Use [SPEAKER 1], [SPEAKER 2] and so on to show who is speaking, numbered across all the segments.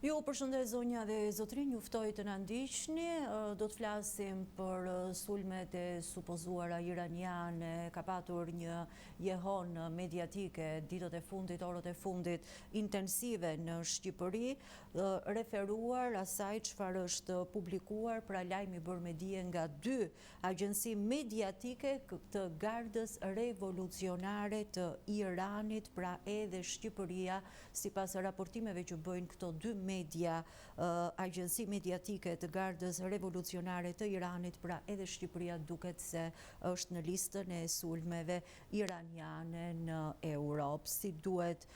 [SPEAKER 1] Ju përshëndet zonja dhe zotrin, juftoj të na ndiqni. Do të flasim për sulmet e supozuara iraniane. Ka patur një jehon mediatike ditët e fundit, orët e fundit intensive në Shqipëri, referuar asaj çfarë është publikuar pra lajmi bërë me dije nga 2 agjenci mediatike të Gardës Revolucionare të Iranit, pra edhe Shqipëria, sipas raportimeve që bëjnë këto 2 media, agjenci mediatike të Gardës Revolucionare të Iranit, pra edhe Shqipëria duket se është në listën e sulmeve iraniane në Europë. Si duhet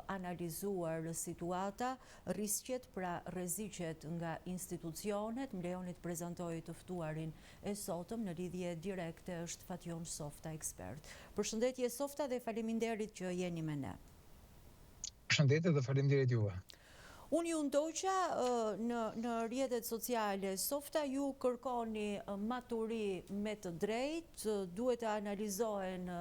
[SPEAKER 1] analizuar situata, riskjet pra rreziqet nga institucionet, më lejoni të prezantoj të ftuarin e sotëm në lidhje direkte është Fatjon Softa, ekspert. Përshëndetje Softa dhe faleminderit që jeni me ne.
[SPEAKER 2] Përshëndetje dhe faleminderit juve.
[SPEAKER 1] Unë ju ndoqa në rrjetet sociale, Softa, ju kërkoni maturi me të drejtë, duhet të analizohen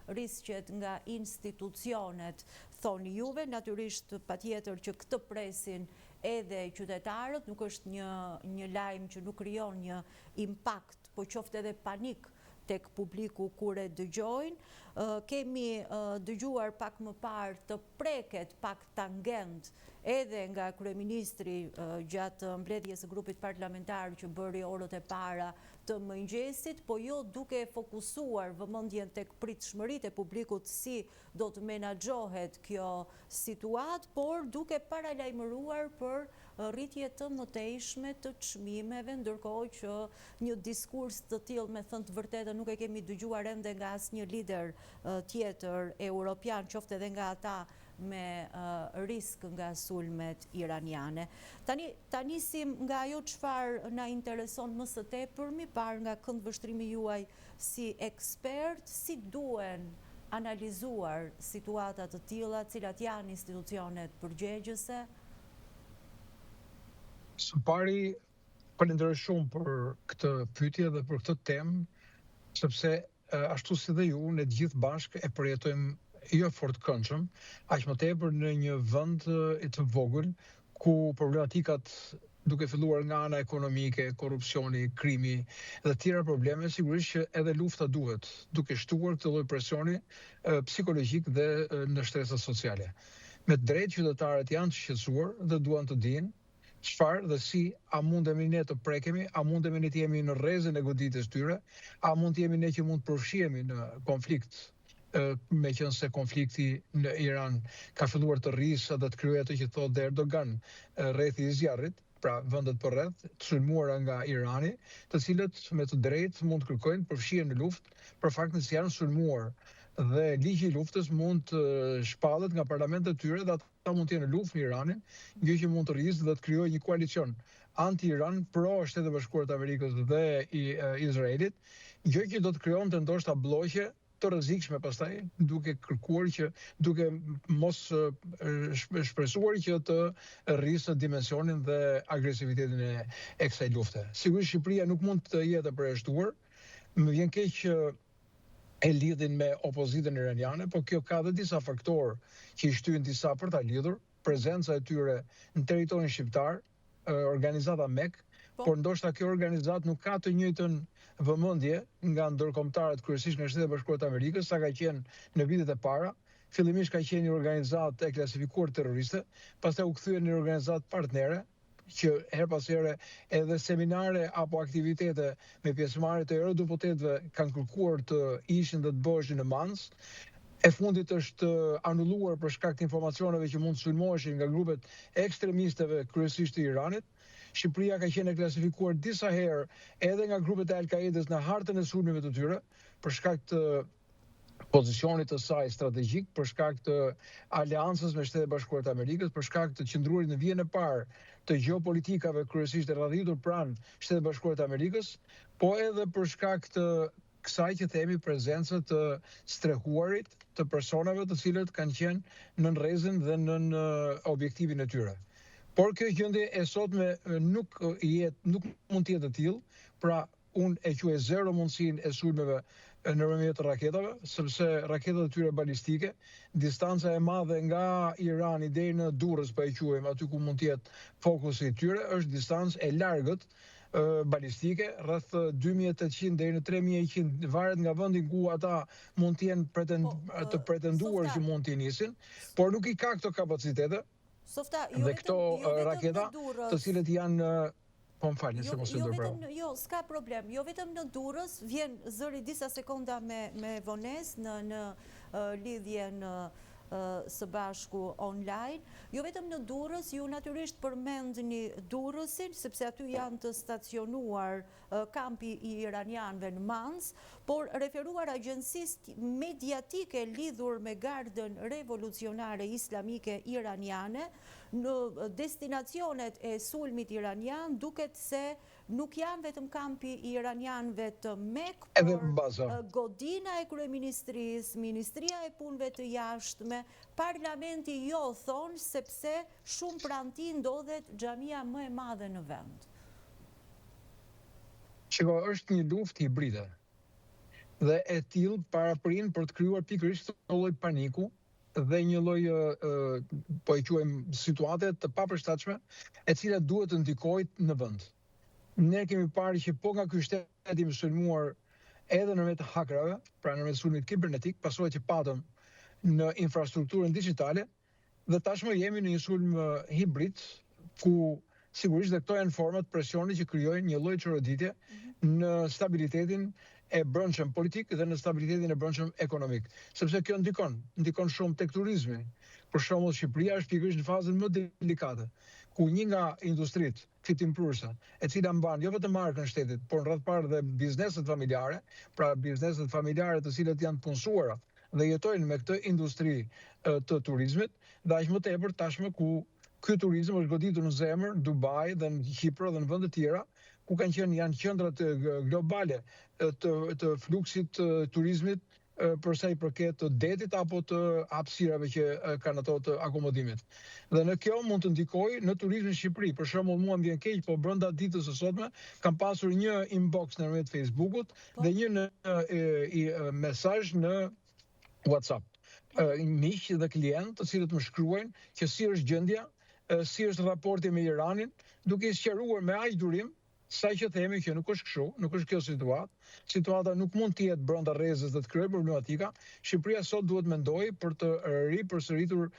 [SPEAKER 1] riskjet nga institucionet, thoni juve, natyrisht patjetër që këtë presin edhe qytetarët, nuk është një lajm që nuk krijon një impakt, po qoftë edhe panik tek publiku kur e dëgjojnë. Kemi dëgjuar pak më parë të preket pak tangent edhe nga kryeministri gjatë mbledhjes së grupit parlamentar që bëri orët e para të mëngjesit, po jo duke fokusuar vëmendjen tek pritshmëritë e publikut si do të menaxhohet kjo situatë, por duke paralajmëruar për rritje të mëtejshme të çmimeve, ndërkohë që një diskurs të tillë, me thënë të vërtetën, nuk e kemi dëgjuar ende nga asnjë lider tjetër europian, qoftë edhe nga ata me risk nga sulmet iraniane. Ta nisim nga ajo çfarë na intereson më së tepërmi, parë nga këndvështrimi juaj si ekspert, si duhen analizuar situata të tilla, cilat janë institucionet përgjegjëse?
[SPEAKER 2] Së pari, falenderoj shumë për këtë pyetje dhe për këtë temë, sepse ashtu si dhe ju, ne të gjithë bashkë e përjetojmë jo fort këndshëm, aq më tepër në një vend të vogël ku problematikat duke filluar nga ana ekonomike, korrupsioni, krimi dhe të tjera probleme, sigurisht që edhe lufta duhet, duke shtuar këtë lloj presioni psikologjik dhe në shtresa sociale. Me të drejtë qytetarët janë të shqetësuar dhe duan të dinë çfarë dhe si, a mundemi ne të prekemi, a mundemi ne të jemi në rrezën e goditjes tyre, a mund të jemi ne që mund të përfshihemi në konflikt, me qenë se konflikti në Iran ka filluar të rrisë dhe të kryejë ato që thotë Erdogan rrethi i zjarrit, pra vendet përreth, të sulmuara nga Irani, të cilët me të drejtë mund të kërkojnë përfshihen në luftë për faktin se janë sulmuar dhe ligji i luftës mund të shpallet nga parlamentet e tyre dhe ata mund të jenë në luftë në Iranin, gjë që mund të rrisë dhe të krijojë një koalicion anti-Iran pro Shtetet Bashkuara të Amerikës dhe i Izraelit, gjë që do të krijonte ndoshta blloqe të rrezikshme pastaj, duke kërkuar që duke mos shpresuar që të rrisë dimensionin dhe agresivitetin e kësaj lufte. Sigurisht Shqipëria nuk mund të jetë e përjashtuar. Më vjen keq që e lidhin me opozitën iraniane, po kjo ka dhe disa faktorë që i shtyn disa për ta lidhur, prezenca e tyre në territorin shqiptar, organizata MEK, por ndoshta kjo organizat nuk ka të njëjtën vëmendje nga ndërkombëtarët kryesisht nga Shtetet Bashkuara të Amerikës, sa ka qenë në vitet e para. Fillimisht ka qenë një organizatë e klasifikuar terroriste, pastaj u kthye në një organizatë partnere, që her pas here edhe seminare apo aktivitete me pjesëmarrje të eurodeputetëve kanë kërkuar të ishin dhe të bëheshin në Mans. E fundit është anulluar për shkak të informacioneve që mund të sulmoheshin nga grupet ekstremisteve kryesisht të Iranit. Shqipëria ka qenë klasifikuar disa herë edhe nga grupet e Al-Qaedës në hartën e sulmeve të tyre për shkak të pozicionit të saj strategjik, për shkak të aleancës me Shtetet Bashkuara të Amerikës, për shkak të qëndruarit në vijën e parë të gjeopolitikave kryesisht e radhitur pranë Shtetet Bashkuara të Amerikës, po edhe për shkak të kësaj që themi prezencë të strehuarit të personave të cilët kanë qenë në rrezën dhe në objektivin e tyre. Por kjo gjendje e sotme nuk mund të jetë e tillë, pra unë e quaj zero mundësinë e sulmeve në rrëmjet të raketave, sepse raketat e tyre balistike, distanca e madhe nga Irani deri në Durrës, pa e quajmë, aty ku mund të jetë fokusi i tyre, është distancë e largët balistike, rreth 2800 deri në 3100, varet nga vendi ku ata mund të jenë të pretenduar që mund të nisin, por nuk i ka këto kapacitete. Dhe këto raketa, të cilët janë po më falni se mos e ndërprerë.
[SPEAKER 1] Jo, s'ka problem. Jo vetëm në Durrës, vjen zëri disa sekonda me vonesë në lidhjen së bashku online. Jo vetëm në Durrës, ju natyrisht përmendni Durrësin, sepse aty janë të stacionuar kampi i iranianëve në Mans, por referuar agjencisë mediatike lidhur me Gardën Revolucionare Islamike Iraniane, në destinacionet e sulmit iranian, duket se nuk janë vetëm kampi i iranianëve të Mek, por godina e kryeministrisë, Ministria e Punëve të Jashtme, parlamenti jo thonë, sepse shumë pranë tij ndodhet xhamia më e madhe në vend.
[SPEAKER 2] Shiko, është një luftë hibride. Dhe e tillë paraprin për të krijuar pikërisht një lloj paniku dhe një lloj po e quajmë situate të papërshtatshme, e cila duhet të ndikojë në vend. Ne kemi parë që po nga ky shtet i sulmuar edhe nërmjet të hakrave, pra nërmjet sulmit kibernetik, pasojë që patëm në infrastrukturën digjitale, dhe tashmë jemi në një sulm hibrid, ku sigurisht dhe këto janë format presioni që krijojnë një lloj çoroditje në stabilitetin e brendshëm politik dhe në stabilitetin e brendshëm ekonomik. Sepse kjo ndikon shumë tek turizmi. Për shembull, Shqipëria është pikërisht në fazën më delikate, ku një nga industritë fitimprurëse, e cila mban jo vetëm markën e shtetit, por në radh parë dhe bizneset familjare, pra bizneset familjare të cilët janë punësuara dhe jetojnë me këtë industri të turizmit, dhe aq më tepër tashmë ku ky turizëm është goditur në zemër, Dubai dhe në Kipër dhe në vende të tjera, ku janë qendrat globale të fluksit turizmit për sa i përket të detit apo të hapësirave që kanë ato të akomodimit. Dhe në kjo mund të ndikojë në turizmin në Shqipëri. Për shembull, mua më vjen keq, po brenda ditës së sotme kam pasur një inbox në rrjetin e Facebookut dhe një mesazh në WhatsApp. Miq dhe klient të cilët më shkruajnë që si është gjendja, si është raporti me Iranin, duke i sqaruar me aq durim sa që themi që nuk është kështu, nuk është kjo situatë. Situata nuk mund të jetë brenda rrezës dhe të krijojë problematika. Shqipëria sot duhet mendojë për të ripërsëritur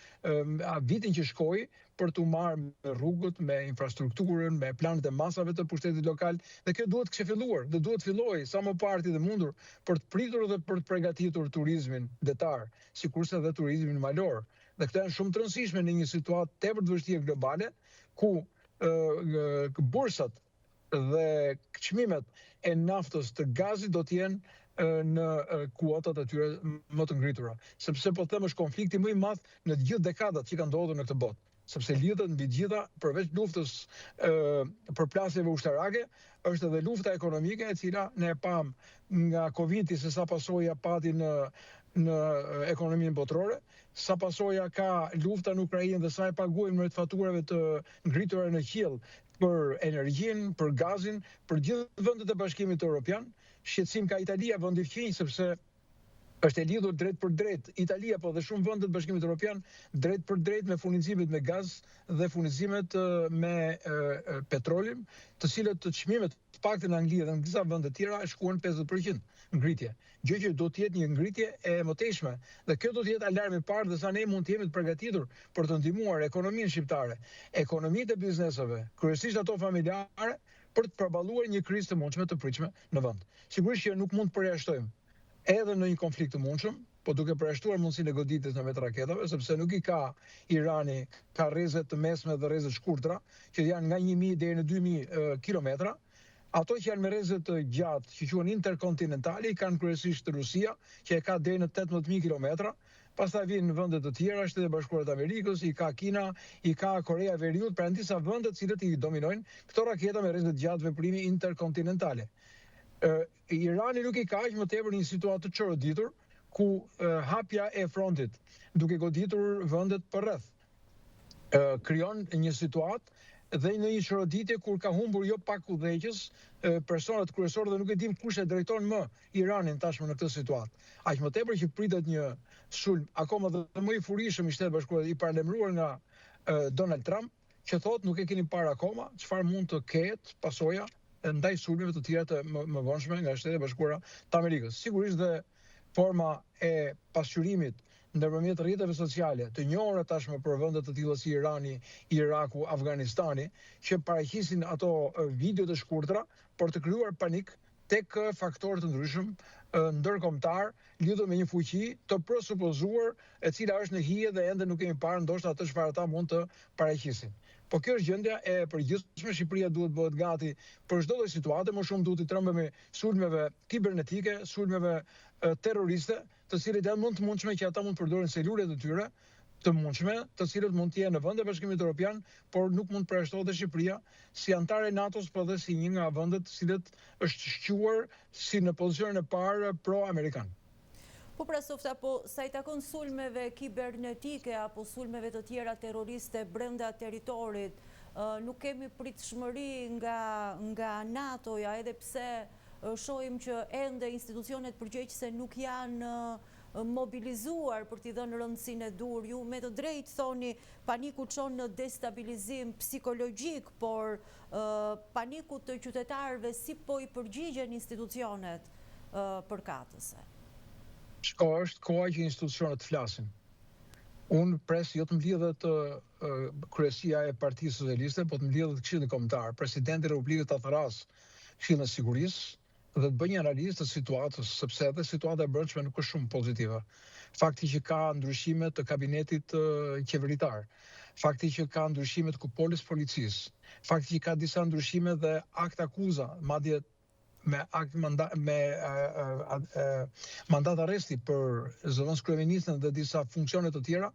[SPEAKER 2] vitin që shkoi, për të marrë me rrugët, me infrastrukturën, me planet e masave të pushtetit lokal, dhe kjo duhet këshilluar, dhe duhet fillojë sa më parë të mundur për të pritur dhe për të përgatitur turizmin detar, sikurse edhe turizmin malor. Dhe këto janë shumë të rëndësishme në një situatë tepër të vështirë globale, ku bursat dhe çmimet e naftës të gazit do të jenë në kuotat e tyre më të ngritura. Sepse po them është konflikti më i madh në të gjithë dekadat që kanë ndodhur në këtë botë. Sepse lidhet mbi gjitha, përveç luftës përplasjeve ushtarake, është edhe lufta ekonomike, e cila ne e pam nga Covidi se sa pasoja pati në ekonominë botërore, sa pasoja ka lufta në Ukrainë dhe sa e paguajmë me faturave të ngritura në qiell për energjinë, për gazin, për gjithë vendet e Bashkimit Evropian. Shqetësim ka Italia, vendi fqinj, sepse është e lidhur drejt për drejt Italia, po dhe shumë vende të Bashkimit Evropian drejt për drejt me furnizimet me gaz dhe furnizimet me petrolin, të cilët të çmimet të paktën në Angli dhe në disa vende të tjera shkuan 50% ngritje. Gjë që do të jetë një ngritje e mëtejshme, dhe kjo do të jetë alarm i parë dhe sa ne mund të jemi të përgatitur për të ndihmuar ekonominë shqiptare, ekonomitë e bizneseve, kryesisht ato familjare, për të përballuar një krizë të mundshme të pritshme në vend. Sigurisht që nuk mund të përjashtojmë edhe në një konflikt të mundshëm, po duke përjashtuar mundësinë e goditjes në vetë raketave, sepse nuk i ka Irani, ka rrezet të mesme dhe rrezet shkurtra, që janë nga 1000 deri në 2000 kilometra. Ato që janë me rrezet të gjatë, që quhen interkontinentale, i kanë kryesisht Rusia, që e ka deri në 18000 kilometra. Pastaj vijnë në vende të tjera, Shtetet e Bashkuara të Amerikës, i ka Kina, i ka Korea e Veriut, pra disa vende të cilët i dominojnë këto raketa me rrezet gjatë veprimi interkontinentale. Irani nuk i ka aq më tepër një situatë të çoroditur, ku hapja e frontit, duke goditur vendet përreth, krijon një situatë dhe në një çroditje kur ka humbur jo pak udhëheqës, personat kryesorë dhe nuk e dim kush e drejton më Iranin tashmë në këtë situatë. Aq më tepër që pritet një sulm akoma dhe më i furishëm i Shtetit Bashkuar i paralajmëruar nga Donald Trump, që thotë nuk e keni parë akoma çfarë mund të ketë pasoja ndaj sulmeve të tjera të mëvonshme nga Shtetet Bashkuara të Amerikës. Sigurisht dhe forma e pasqyrimit ndërmjet rrjeteve sociale të njohura tashmë për vende të tilla si Irani, Iraku, Afganistani, që paraqisin ato video të shkurtra për të krijuar panik tek faktorë të ndryshëm ndërkombëtar lidhur me një fuqi të presupozuar e cila është në hije dhe ende nuk kemi parë ndoshta atë çfarë ata mund të paraqisin. Po kjo është gjendja e përgjithshme. Shqipëria duhet bëhet gati për çdo lloj situate, më shumë duhet i trembemi sulmeve kibernetike, sulmeve terroriste, të cilët janë mund të mundshme që ata mund të përdorin selulet e tyre të mundshme, të cilët mund të jenë në vende e Bashkimit Evropian, por nuk mund të përjashtohet Shqipëria si anëtare e NATO-s, por dhe si një nga vendet të cilët është shquar si në pozicionin e parë pro-amerikan.
[SPEAKER 1] Po pra Softa, po sa i takon sulmeve kibernetike apo sulmeve të tjera terroriste brenda territorit, nuk kemi pritshmëri nga NATO-ja, edhe pse shohim që ende institucionet përgjegjëse nuk janë mobilizuar për t'i dhënë rëndësinë e dur. Ju me të drejtë thoni paniku çon në destabilizim psikologjik, por paniku të qytetarëve si po i përgjigjen institucionet përkatëse?
[SPEAKER 2] Shko është koha që institucionet të flasin. Unë pres jo të mbledhet kryesia e Partisë Socialiste, po të mbledhet Këshilli Kombëtar, Presidenti i Republikës ta thras Këshillin e Sigurisë dhe të bëjë një analizë të situatës, sepse edhe situata e brendshme nuk është shumë pozitive. Fakti që ka ndryshime të kabinetit qeveritar, fakti që ka ndryshime të kupolis policisë, fakti që ka disa ndryshime dhe akt akuza, madje me mandat arresti për zëvendës kryeministën dhe disa funksione të tjera,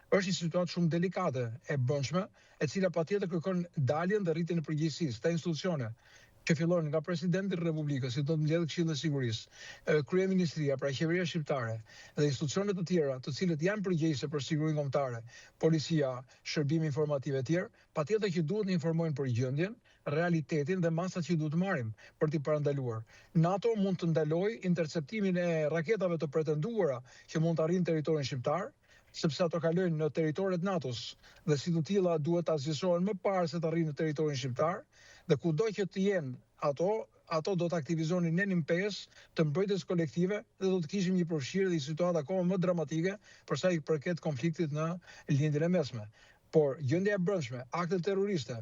[SPEAKER 2] është një situatë shumë delikate e brendshme, e cila patjetër kërkon daljen dhe rritjen e përgjegjësisë të institucione që fillojnë nga Presidenti i Republikës, si do të mbledhë Këshilli i Sigurisë, Kryeministria, pra qeveria shqiptare dhe institucionet të tjera, të cilët janë përgjegjëse për sigurinë kombëtare, policia, shërbime informative e tjerë, patjetër që duhet të informojnë për gjendjen, realitetin dhe masat që duhet të marrim për t'i parandaluar. NATO mund të ndalojë interceptimin e raketave të pretenduara që mund të arrijnë territorin shqiptar, sepse ato kalojnë në territoret NATO-s dhe si të tilla duhet ta zgjesohen më parë se të arrijnë në territorin shqiptar, dhe kudo që të jenë ato do të aktivizonin nenin 5 të mbrojtjes kolektive dhe do të kishim një përfshirje dhe një situatë akoma më dramatike për sa i përket konfliktit në lindjen e mesme. Por gjendja e brendshme, aktet terroriste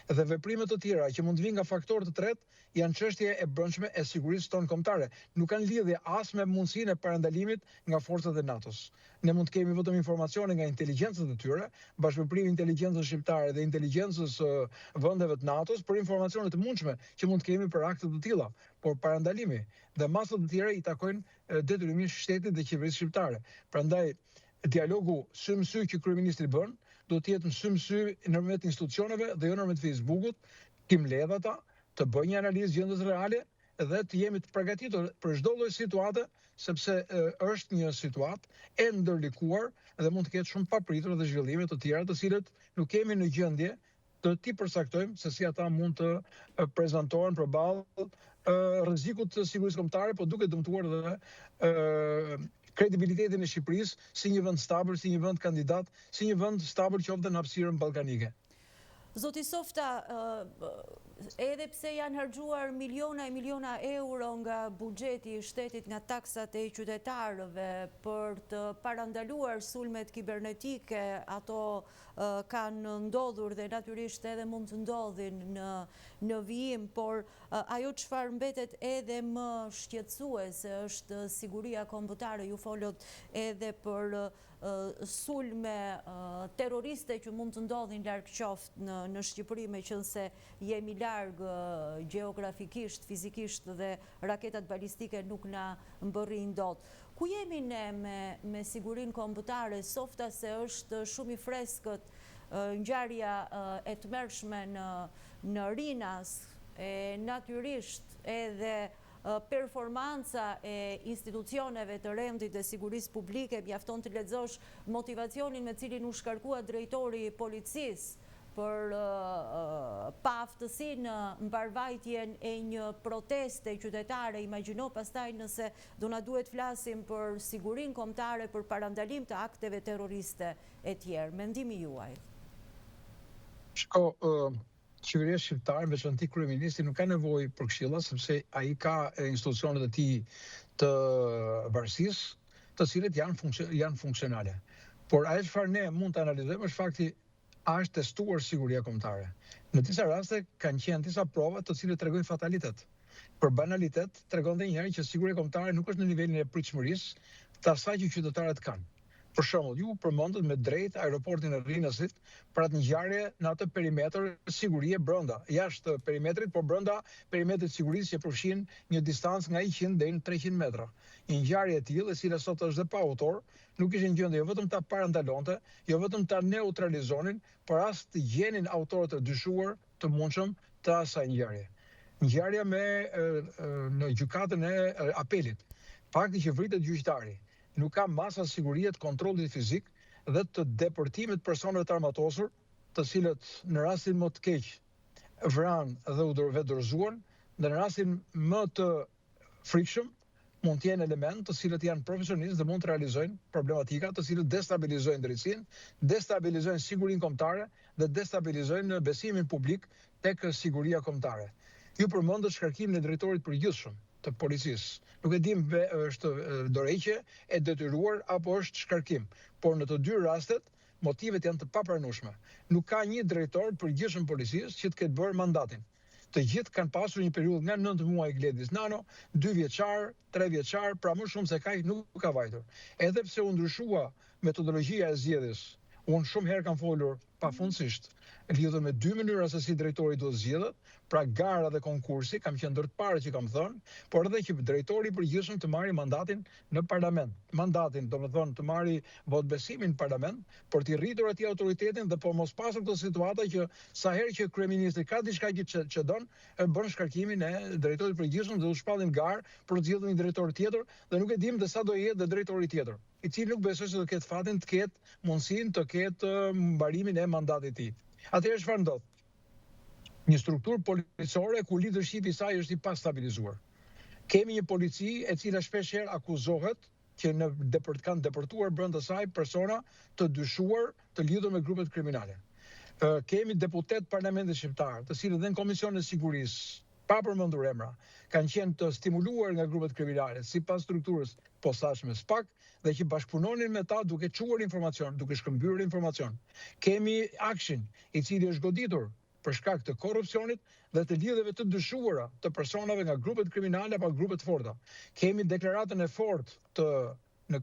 [SPEAKER 2] dhe veprimet të tjera që mund të vinë nga faktorë të tretë janë çështje e brendshme e sigurisë tonë kombëtare. Nuk kanë lidhje as me mundësinë e parandalimit nga forcat e NATO-s. Ne mund të kemi vetëm informacione nga inteligjencët e tyre, bashkëveprimi inteligjencës shqiptare dhe inteligjencës vendeve të NATO-s për informacione të mundshme që mund të kemi për akte të tilla, por parandalimi dhe masat të tjera i takojnë detyrimisht shtetit dhe qeverisë shqiptare. Prandaj dialogu sy më sy që kryeministri bën do të jetë në sy më sy nëpërmjet institucioneve dhe jo nëpërmjet Facebook-ut, ti mbledh ata të bëjnë një analizë gjendjes reale dhe të jemi të përgatitur për çdo lloj situate, sepse është një situatë e ndërlikuar dhe mund të ketë shumë papritur dhe zhvillime të tjera të cilët nuk kemi në gjendje të ti përcaktojmë se si ata mund të prezantohen përballë rrezikut të sigurisë kombëtare, po duke dëmtuar dhe kredibilitetin e Shqipërisë si një vend stabil, si një vend kandidat, si një vend stabil qoftë në hapësirën ballkanike.
[SPEAKER 1] Zoti Softa, edhe pse janë harxuar miliona e miliona euro nga buxheti i shtetit, nga taksat e qytetarëve për të parandaluar sulmet kibernetike, ato kanë ndodhur dhe natyrisht edhe mund të ndodhin në vijim, por ajo çfarë mbetet edhe më shqetësuese është siguria kombëtare. Ju folët edhe për sulme terroriste që mund të ndodhin larg qoftë në Shqipëri, meqense jemi larg gjeografikisht, fizikisht dhe raketat balistike nuk na mbërrin dot. Ku jemi ne me sigurinë kombëtare, Softa, se është shumë i freskët ngjarja e tmerrshme në Rinas, e natyrisht edhe performanca e institucioneve të rendit dhe sigurisë publike. Mjafton të lexosh motivacionin me cilin u shkarkua drejtori i policisë për aftësi në mbarvajtjen e një proteste qytetare, imagjino pastaj nëse do na duhet flasim për sigurinë kombëtare, për parandalim të akteve terroriste e tjerë. Mendimi juaj?
[SPEAKER 2] Shko, qeveria shqiptare, veçanti kryeministri, nuk ka nevojë për këshilla, sepse ai ka institucionet e tij të varësisë, të cilët janë funksionale. Por ajo çfarë ne mund të analizojmë është fakti a është testuar siguria kombëtare. Në disa raste kanë qenë disa prova të cilët tregojnë fatalitet. Për banalitet tregon edhe një herë që siguria kombëtare nuk është në nivelin e pritshmërisë të asaj që qytetarët kanë. Për shembull, ju përmendët me drejt aeroportin e Rrinasit për atë ngjarje në atë perimetër sigurie brenda, jashtë perimetrit, por brenda perimetrit sigurisë që përfshin një distancë nga 100 deri në 300 metra. Një ngjarje e tillë, e cila sot është dhe pa autor, nuk ishin gjendje jo vetëm ta parandalonte, jo vetëm ta neutralizonin, por as të gjenin autorët e dyshuar të mundshëm të asaj ngjarje. Ngjarja në gjykatën e apelit, fakti që vritet gjyqtari, nuk ka masa sigurie të kontrollit fizik dhe të deportimit personave të armatosur, të cilët në rastin më të keq vranë dhe u dorëzuan, dhe në rastin më të frikshëm mund të jenë element të cilët janë profesionistë dhe mund të realizojnë problematika të cilët destabilizojnë drejtësinë, destabilizojnë sigurinë kombëtare dhe destabilizojnë besimin publik tek siguria kombëtare. Ju përmendët shkarkimin e drejtorit përgjithshëm të policisë. Nuk e dim është dorëheqje e detyruar apo është shkarkim, por në të dy rastet motivet janë të papranueshme. Nuk ka një drejtor përgjithshëm policisë që të ketë bërë mandatin. Të gjithë kanë pasur një periudhë nga 9 muaj Gledis Nano, 2 vjeçar, 3 vjeçar, pra më shumë se kaq nuk ka vajtur. Edhe pse u ndryshua metodologjia e zgjedhjes, unë shumë herë kam folur pafundësisht lidhur me dy mënyra se si drejtori duhet zgjedhet, pra gara dhe konkursi, kam qenë ndër të parë që kam thënë, por edhe që drejtori i përgjithshëm të marrë mandatin në parlament. Mandatin, domethënë të marrë votbesimin në parlament, por të rritur atij autoritetin dhe po mos pasur këtë situata që sa herë që kryeministri ka diçka që don, bën shkarkimin e drejtorit të përgjithshëm dhe u shpallin garë për të zgjedhur një drejtor tjetër dhe nuk e dim dhe sa do jetë dhe drejtori tjetër, i cili nuk besoj se do ketë fatin të ketë mundësinë të ketë mbarimin e mandatit të tij. Atëherë çfarë ndodh? Një strukturë policore ku leadershipi i saj është i pastabilizuar. Kemi një polici e cila shpeshherë akuzohet që kanë deportuar brenda saj persona të dyshuar të lidhur me grupet kriminale. Kemi deputet parlamentit shqiptar, të cilët dhe në Komisionin e Sigurisë, pa përmendur emra, kanë qenë të stimuluar nga grupet kriminale sipas strukturës posaçme SPAK dhe që bashkëpunonin me ta duke çuar informacion, duke shkëmbyer informacion. Kemi Akshin, i cili është goditur për shkak të korrupsionit dhe të lidhjeve të dyshuara të personave nga grupet kriminale apo grupet forta. Kemi deklaratën e fortë në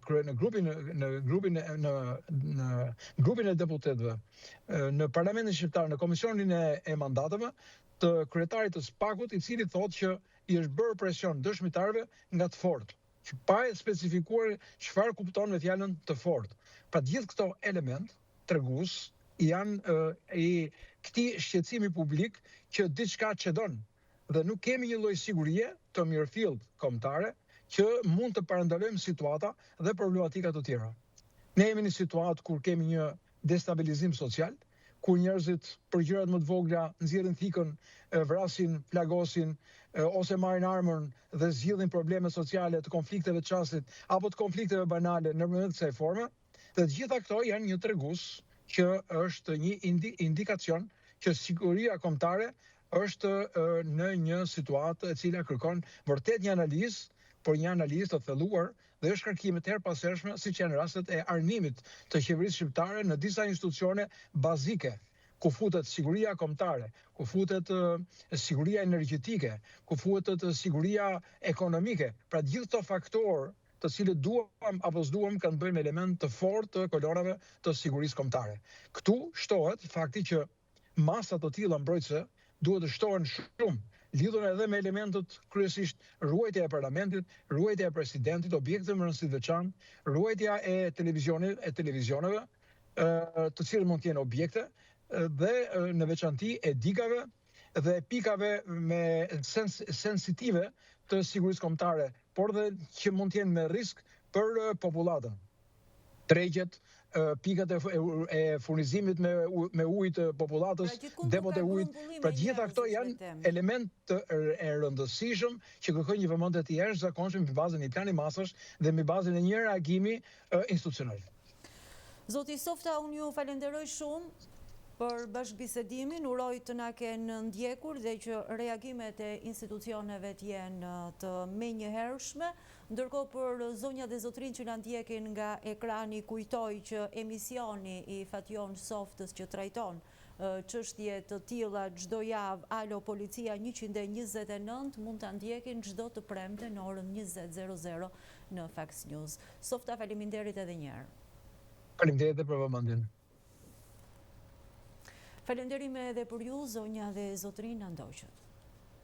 [SPEAKER 2] grupin e deputetëve në Parlamentin Shqiptar, në Komisionin e Mandateve të kryetarit të SPAK-ut, i cili thotë që i është bërë presion dëshmitarëve nga të fortë, që pa e specifikuar çfarë kupton me fjalën të fortë. Pra gjithë këto element tregues janë i këtij shqetësimi publik që diçka çedon dhe nuk kemi një lloj sigurie të mirëfillt kombëtare që mund të parandalojmë situata dhe problematika të tjera. Ne jemi në situatë kur kemi një destabilizim social, ku njerëzit për gjërat më të vogla nxjerrin thikën, vrasin, flagosin ose marrin armën dhe zgjidhin probleme sociale të konflikteve të çastit apo të konflikteve banale nëpërmjet kësaj forme, dhe të gjitha këto janë një tregues që është një indikacion që siguria kombëtare është në një situatë e cila kërkon vërtet një analizë, por një analizë të thelluar dhe jo shkarkime të herpashershme, siç janë rastet e armimit të qeverisë shqiptare në disa institucione bazike, ku futet siguria kombëtare, ku futet siguria energjetike, ku futet siguria ekonomike. Pra gjithë këto faktorë të cilët duam apo s'duam kanë bëjmë element të fortë të kolonave të sigurisë kombëtare. Këtu shtohet fakti që masat të tilla mbrojtëse duhet të shtohen shumë, lidhur edhe me elementet kryesisht ruajtja e parlamentit, ruajtja e presidentit, objekte me rëndësi të veçantë, ruajtja e televizioneve, të cilët mund të jenë objekte, dhe në veçanti e digave dhe pikave me sensitive të sigurisë kombëtare, por dhe që mund të jenë me risk për popullatën. Tregjet, pikat e furnizimit me ujë të popullatës, depot e ujit. Pra gjitha këto janë element e rëndësishëm që kërkojnë një vëmendje të jashtëzakonshme mbi bazën e një plani masash dhe mbi bazën e një reagimi institucional.
[SPEAKER 1] Zoti Softa, unë ju falenderoj shumë për bashkëbisedimin, uroj të na kenë ndjekur dhe që reagimet e institucioneve të jenë të menjëhershme. Ndërkohë për zonja dhe zotrin që na ndjekin nga ekrani, kujtoj që emisioni i Fatjon Softës që trajton çështje të tilla çdo javë, Alo Policia 129, mund ta ndjekin çdo të premte në orën 20:00 në Fax News. Softa, faleminderit edhe një herë.
[SPEAKER 2] Faleminderit edhe për vëmendjen.
[SPEAKER 1] Falenderime edhe për ju, zonja dhe zotrin Andoqët.